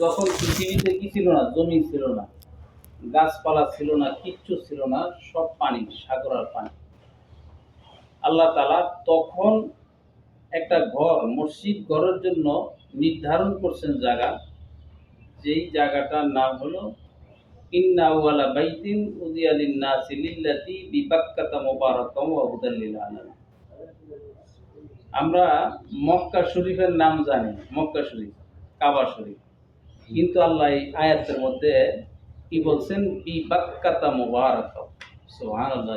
যখন পৃথিবীতে কি ছিল না, জমি ছিল না, গাছপালা ছিল না, কিচ্ছু ছিল না, সব পানি, সাগর আর পানি। আল্লাহ তাআলা তখন একটা ঘর, মসজিদ ঘরের জন্য নির্ধারণ করছেন জায়গা, যেই জায়গাটার নাম হলো ইন্না আউয়ালা বাইতিন উযিয়া লিন-নাসি লিল্লাযী বিবাক্কাতা মুবারাকান ওয়া হুদাল লিল আলামিন। আমরা মক্কা শরীফের নাম জানি, মক্কা শরীফ, কাবা শরীফ, কিন্তু আল্লাহ এই আয়াতের মধ্যে কি বলছেন, বিবাক্কাতা মুবারাকান। সুবহানাল্লাহ।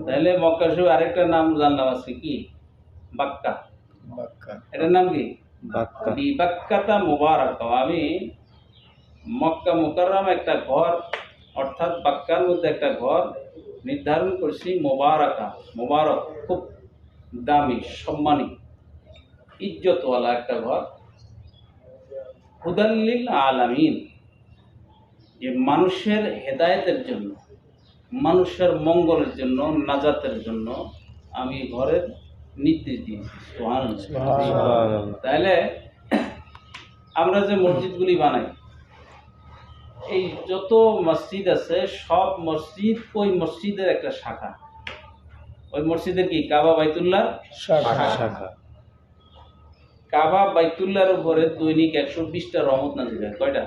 তাহলে মক্কা শরীফ আরেকটা নাম জানলাম আছে কি, বাক্কা। এটার নাম কি, বাক্কা। বিবাক্কাতা মুবারাকা। আমি মক্কা মুকাররমা একটা ঘর, অর্থাৎ বাক্কার মধ্যে একটা ঘর নির্ধারণ করছি, মুবারাকা, মুবারক, খুব দামি, সম্মানী, ইজ্জতওয়ালা একটা ঘর। হুদাল লিল আলামিন, যে মানুষের হেদায়েতের জন্য, মানুষের মঙ্গলের জন্য, নাজাতের জন্য আমি ঘরের নির্দেশ দিয়েছি। সুবহানাল্লাহ। তাহলে আমরা যে মসজিদগুলি বানাই, এই যত মসজিদ আছে সব মসজিদ ওই মসজিদের একটা শাখা। ওই মসজিদের কি, কাবা বাইতুল্লাহ শাখা। কাবা বাইতুল্লাহর উপরে দৈনিক 120টা রহমত নাযিল হয়। কয়টা?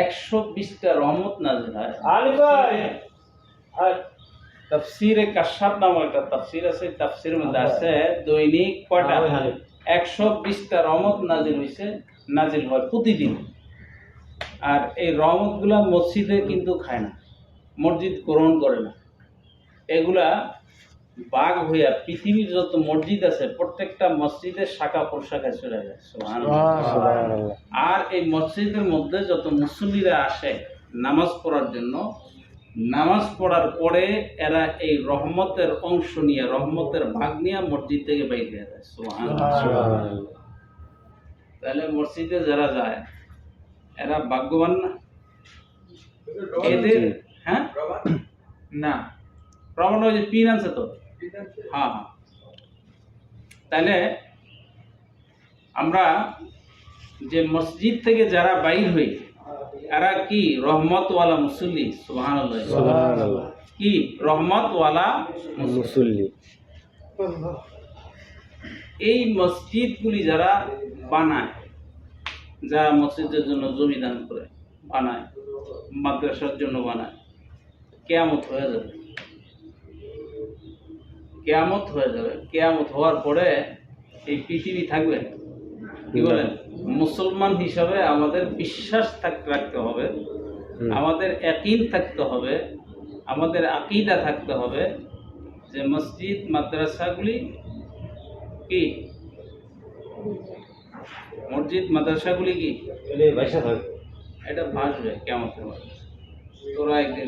120টা রহমত নাযিল হয়। তাফসীরে কাশফ নামক একটা তাফসীর আছে, তাফসীরের মধ্যে আছে দৈনিক কয়টা, 120টা রহমত নাযিল হয় প্রতিদিন। আর এই রহমতগুলা মসজিদে কিন্তু খায় না, মসজিদ গ্রহণ করে না। এগুলা বাগ হইয়া পৃথিবীর যত মসজিদ আছে প্রত্যেকটা মসজিদের শাখা প্রশাখায় চলে যায়। সুবহানাল্লাহ। আর এই মসজিদের মধ্যে যত মুসল্লিরা আসে নামাজ পড়ার জন্য, নামাজ পড়ার পরে এরা এই রহমতের অংশ নিয়ে, রহমতের ভাগ নিয়ে মসজিদ থেকে বাইরে হয়ে যায়। সুবহানাল্লাহ। তাহলে মসজিদে যারা যায় এরা ভাগ্যবান না? এদের হ্যাঁ না, প্রমাণ হয় যে পিন আছে তো। হ্যাঁ হ্যাঁ। তাহলে আমরা যে মসজিদ থেকে যারা বাইর হই এরা কি রহমতওয়ালা মুসল্লি। সুবহানাল্লাহ। কি রহমতওয়ালা মুসল্লি। এই মসজিদগুলি যারা বানায়, যারা মসজিদের জন্য জমি দান করে বানায়, মাদ্রাসার জন্য বানায়, কিয়ামত হয়ে যাবে। কিয়ামত হয়ে যাবে। কিয়ামত হওয়ার পরে এই পৃথিবী থাকবে। কি বলেন? মুসলমান হিসাবে আমাদের বিশ্বাস রাখতে হবে, আমাদের ইয়াকিন থাকতে হবে, আমাদের আকীদা থাকতে হবে যে মসজিদ মাদ্রাসাগুলি কি, মসজিদ মাদ্রাসাগুলি কি এটা ভাসবে কিয়ামতের মাঠে। তোরা একদিন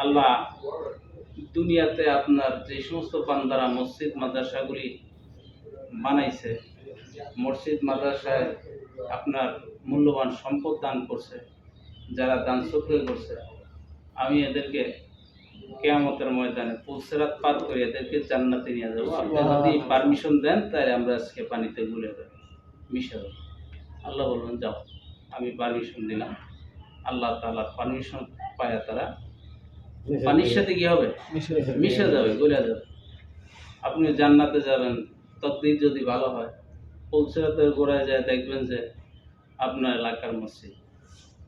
আল্লাহ দুনিয়াতে আপনার যে সমস্ত বান্দারা মসজিদ মাদ্রাসাগুলি বানাইছে, মসজিদ মাদ্রাসায় আপনার মূল্যবান সম্পদ দান করছে, যারা দান সদকা করছে, আমি এদেরকে কিয়ামতের ময়দানে পুলসিরাত পার করে এদেরকে জান্নাতে নিয়ে যাবো। আপনি যদি পারমিশন দেন তাহলে আমরা আজকে পানিতে গুলে মিশে যাবো। আল্লাহ বলবেন যাও, আমি পারমিশন দিলাম। আল্লাহ তাআলার পারমিশন পায় তারা পানির সাথে কি হবে, মিশে যাবে, গলে যাবে। আপনি জান্নাতে যাবেন, তকদির যদি ভালো হয়, পুলসিরাতের গোড়ায় যায় দেখবেন যে আপনার এলাকার মসজিদ,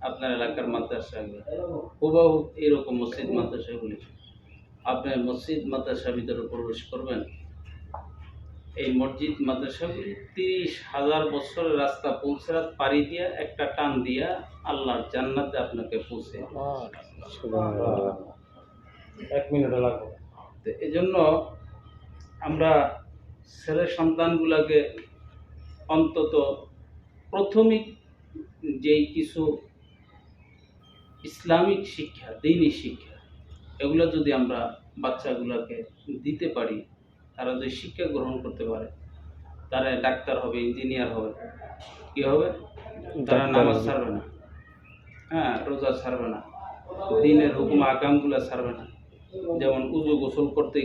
আপনার এলাকার মাদ্রাসাগুলি হুবহু এরকম মসজিদ মাদ্রাসাগুলি। আপনি মসজিদ মাদ্রাসার ভিতরে প্রবেশ করবেন, এই মসজিদ মাদ্রাসাগুলি 30,000 বছরের রাস্তা পুলসিরাত পাড়ি দিয়া একটা টান দিয়া আল্লাহর জান্নাতে আপনাকে পৌঁছে। সুবহানাল্লাহ। 1 মিনিট লাগবে। তো এই জন্য আমরা ছেলে সন্তানগুলোকে অন্তত প্রাথমিক যেই কিছু ইসলামিক শিক্ষা, দ্বীনি শিক্ষা, এগুলো যদি আমরা বাচ্চাগুলোকে দিতে পারি, তারা যদি শিক্ষা গ্রহণ করতে পারে, তারা ডাক্তার হবে, ইঞ্জিনিয়ার হবে, কি হবে, তারা নামাজ ছাড়বে না, হ্যাঁ, রোজা ছাড়বে না, দ্বীনের হুকুম আকামগুলো ছাড়বে না। যেমন উযু গোসল করতে,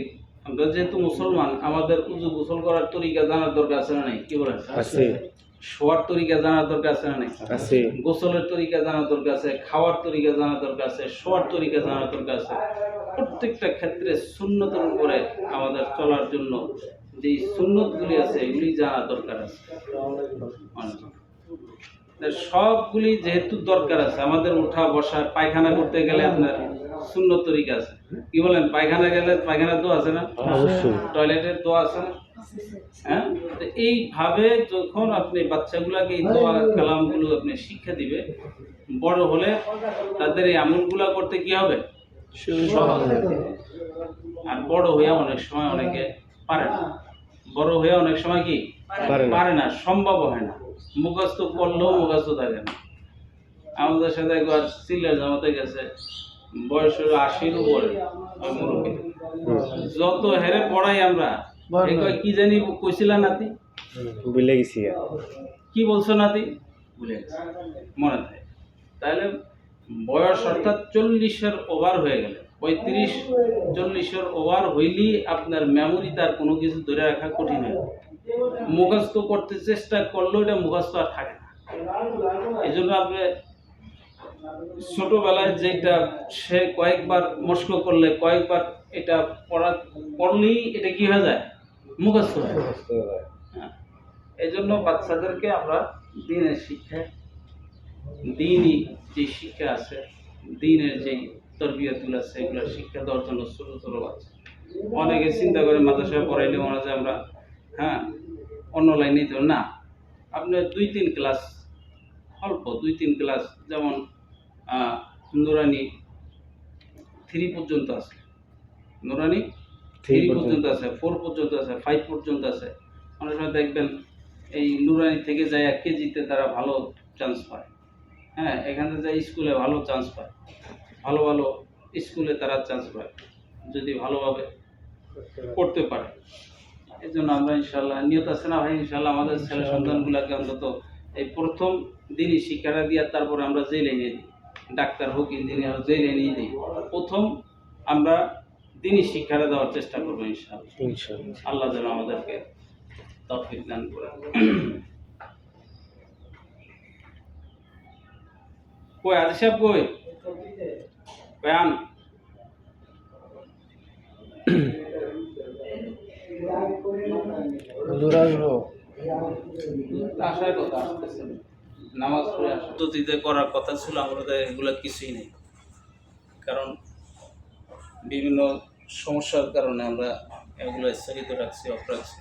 আমরা যেহেতু মুসলমান, আমাদের উযু গোসল করার তরিকা জানার দরকার আছে না নাই? কি বলেন? শোয়ার তরিকা জানার দরকার আছে না নাই? আছে। গোসলের তরিকা জানার দরকার আছে, খাওয়ার তরিকা জানার দরকার আছে, শোয়ার তরিকা জানার দরকার আছে। প্রত্যেকটা ক্ষেত্রে সুন্নতের উপরে আমাদের চলার জন্য যে সুন্নতগুলি আছে এগুলি জানা দরকার আছে। সবগুলি যেহেতু দরকার আছে, আমাদের উঠা বসা পায়খানা করতে গেলে আপনার সুন্নত তরিকা আছে। কি বলেন? পায়খানা গেলে পায়খানার দোয়া আছে না? অবশ্যই। টয়লেটের দোয়া আছে না? হ্যাঁ, তো এইভাবে যখন আপনি বাচ্চাগুলাকে এই দোয়া কালামগুলো আপনি শিক্ষা দিবে, বড় হলে তাদের এই আমলগুলা করতে কি হবে? সহজ হবে। আর বড় হয়ে অনেক সময় অনেকে পারে না, বড় হয়ে অনেক সময় কি পারে না, সম্ভব হয় না, মুখস্থ করলেও মুখস্থ থাকে না। আমাদের সাথে একবার সিলেট জামাতে গেছে, বয়স হলো 80-র উপরে ওই মুরব্বী। যত হেরে পড়াই আমরা, কি জানি কইছিলা নাতি, ভুলে গেছি। কি বলছো নাতি, ভুলে গেছি, মনে থাকে। তাহলে বয়স অর্থাৎ 40-এর ওভার হয়ে গেলে, 35-40-এর ওভার হইলেই আপনার মেমোরি তার কোনো কিছু ধরে রাখা কঠিন হয়ে যায়। মুখস্থ করতে চেষ্টা করলেও এটা মুখস্থ আর থাকে না। এই জন্য আপনি ছোটবেলায় যেটা সে কয়েকবার মস্ক করলে, কয়েকবার এটা পড়লেই এটা কি হয়ে যায়? মুখস্থ হয়ে যায়। হ্যাঁ, এই জন্য বাচ্চাদেরকে আমরা দিনের শিক্ষায়, দিনই যে শিক্ষা আছে, দিনের যেই তরবিয়তগুলো আছে, এগুলো শিক্ষা দেওয়ার জন্য ছোট ছোট বাচ্চা। অনেকে চিন্তা করে মাদ্রাসায় পড়াইলে মনে হয় আমরা অন্য লাইনে তো না। আপনার 2-3 ক্লাস, অল্প 2-3 ক্লাস, যেমন নুরানি 3 পর্যন্ত আছে, নুরানি 3 পর্যন্ত আছে, 4 পর্যন্ত আছে, 5 পর্যন্ত আছে। অনেক সময় দেখবেন এই নুরানি থেকে যায় 1 কেজিতে তারা ভালো চান্স পায়। হ্যাঁ, এখানে যায় স্কুলে ভালো চান্স পায়, ভালো ভালো স্কুলে তারা চান্স পায় যদি ভালোভাবে করতে পারে। এই জন্য আমরা ইনশাল্লাহ, নিয়ত আছে না ভাই, ইনশাল্লাহ আমাদের ছেলে সন্তানগুলোকে অন্তত এই প্রথম দিনই শিক্ষাটা দিয়ে তারপরে আমরা জেলে নিয়ে দিই, ডাক্তার হোক, ইঞ্জিনিয়ার হোক, জেলে নিয়ে দিই। প্রথম আমরা দিনই শিক্ষাটা দেওয়ার চেষ্টা করবো ইনশাল্লাহ। আল্লাহ যেন আমাদেরকে তৌফিক দান করে। কই আদি সাহেব, কই বয়ান আসার কথা, আসতেছে না। নামাজ পড়ে পদ্ধতিতে করার কথা ছিল, আমাদের এগুলো কিছুই নেই। কারণ বিভিন্ন সমস্যার কারণে আমরা এগুলো স্থগিত রাখছি, অফ রাখছি।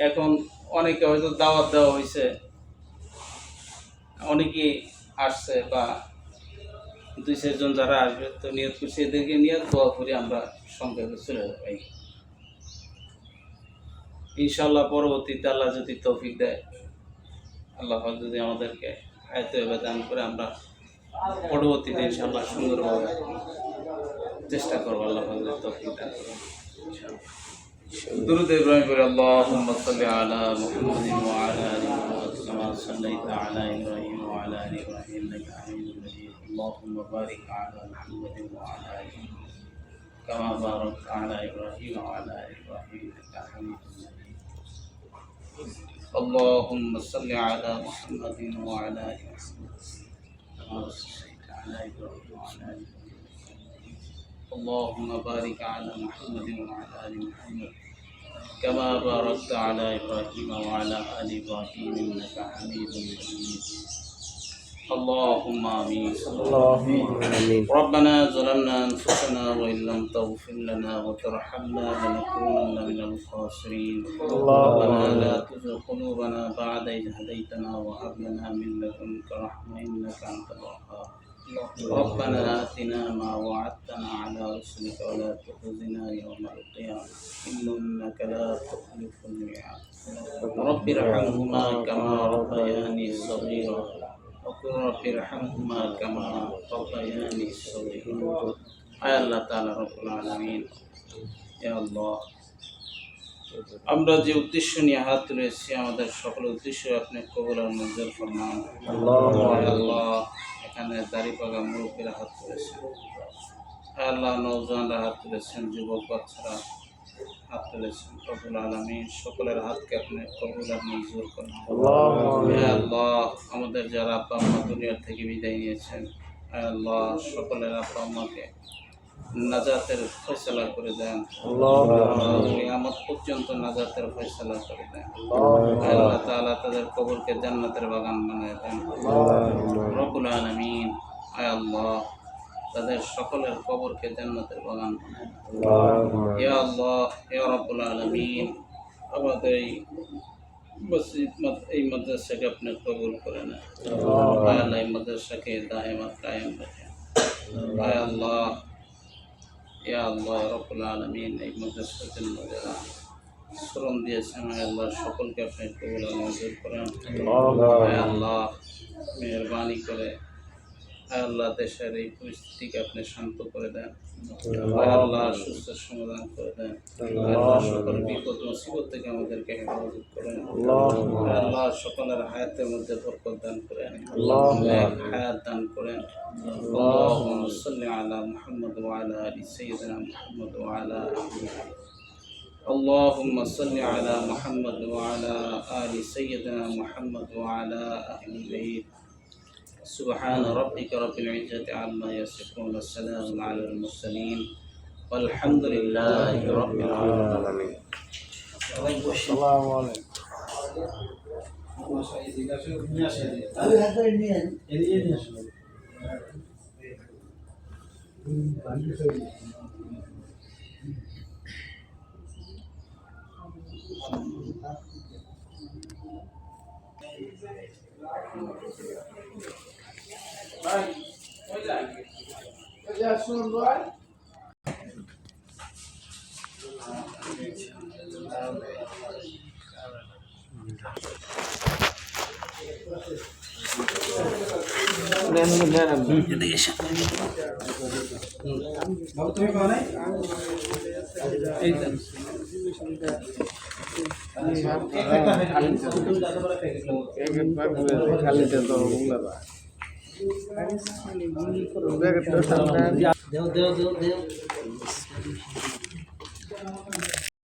এখন অনেকে হয়তো দাওয়াত দেওয়া হয়েছে, অনেকেই আসছে, বা 2-4 জন যারা আসবে তো নিয়ত করছি, এদেরকে নিয়ে দোয়া করে আমরা সংক্ষেপে চলে যাবো। ইনশাআল্লাহ পরবর্তীতে আল্লাহ যদি তৌফিক দেয়, আল্লাহ যদি আমাদেরকে আয়াতে দান করে, আমরা পরবর্তীতে ইনশাআল্লাহ সুন্দরভাবে চেষ্টা করবো। আল্লাহ যদি তৌফিক দান করে। দুরূদ ইব্রাহিম পড়ে, আল্লাহুম্মা সাল্লি আলা মুহাম্মাদিন ওয়া আলা আলি মুহাম্মাদ কামা সাল্লাইতা আলা ইব্রাহিম ওয়া আলা আলি ইব্রাহিম ইন্নাকা হামিদুম মাজিদ। আল্লাহুম্মা বারিক আলা মুহাম্মাদিন ওয়া আলা আলি কামা বারাকতা আলা ইব্রাহিম ওয়া আলা আলি ইব্রাহিম ইন্নাকা হামিদুম মাজিদ। اللهم صل على محمد وعلى آل محمد كما صليت على إبراهيم وعلى آل إبراهيم. اللهم بارك على محمد وعلى آل محمد كما باركت على إبراهيم وعلى آل إبراهيم إنك حميد مجيد. اللهم آمين. ربنا ظلمنا أنفسنا وإن لم تغفر لنا وترحمنا لنكونن من الخاسرين. ربنا لا تزغ قلوبنا بعد إذ هديتنا وهب لنا من لدنك رحمة إنك أنت الوهاب. ربنا آتنا ما وعدتنا على رسلك ولا تخزنا يوم القيامة إنك لا تخلف الميعاد. رب ارحمهما كما ربياني صغيرا وقل رب ارحمهما كما ربياني صغيرا. আয় আল্লাহ তাআলা রব্বুল আলামিন, ইয়া আল্লাহ, আমরা যে উদ্দেশ্য নিয়ে হাত তুলেছি, আমাদের সকল উদ্দেশ্য আপনি কবুল আর মঞ্জুর ফরমান। আল্লাহ, এখানে দাড়িপাকা মুরব্বীরা হাত তুলেছেন, আল্লাহ নওজওয়ানরা হাত তুলেছেন, যুবক বাচ্চারা হাত তুলেছেন রব্বুল আলামিন সকলের হাতকে আপনি কবুল আর মঞ্জুর করুন। আল্লাহুম্মা হে আল্লাহ, আমাদের যারা আব্বা আম্মা দুনিয়ার থেকে বিদায় নিয়েছেন, হে আল্লাহ সকলের আব্বা আম্মাকে নাজাতের ফয়সালা করে দেন। কিয়ামত পর্যন্ত নাজাতের ফয়সালা করে দেন। হে আল্লাহ তাআলা তাদের কবরকে জান্নাতের বাগান বানিয়ে দেন রব্বুল আলামিন। হে আল্লাহ তাদের সকলের কবরকে জান্নাতের বাগান বানিয়ে দেন। ইয়া আল্লাহ ইয়া রাব্বুল আলামিন, আমাদের এই মাদ্রাসাকে আপনি কবুল করে নেন। হে আল্লাহ এই মাদ্রাসাকে দায়েমাত কায়েম রাখেন। হে আল্লাহ ইয়া আল্লাহ রাব্বুল আলামিন, এই মাদ্রাসার জন্য যারা শ্রম দিয়েছেন, হে আল্লাহ সকলকে আপনি কবুল আর মঞ্জুর করেন। হে আল্লাহ মেহেরবানি করে হে আল্লাহ দেশের এই পরিস্থিতিকে আপনি শান্ত করে দেন। হে আল্লাহ সুস্থ সমাধান করে দেন। হে আল্লাহ সকল বিপদ মুসিবত থেকে আমাদেরকে হেফাজত করেন। হে আল্লাহ সকলের হায়াতের মধ্যে বরকত দান করেন, নেক হায়াত দান করেন। আল্লাহুম্মা সাল্লি আলা মুহাম্মদ ওয়া আলা আলি সাইয়্যিদিনা মুহাম্মদ ওয়া আলা اللهم صل على محمد وعلى آل سيدنا محمد وعلى أهل البيت. سبحان ربك رب العزة عما يصفون والسلام على المرسلين والحمد لله رب العالمين. আসসালামু আলাইকুম।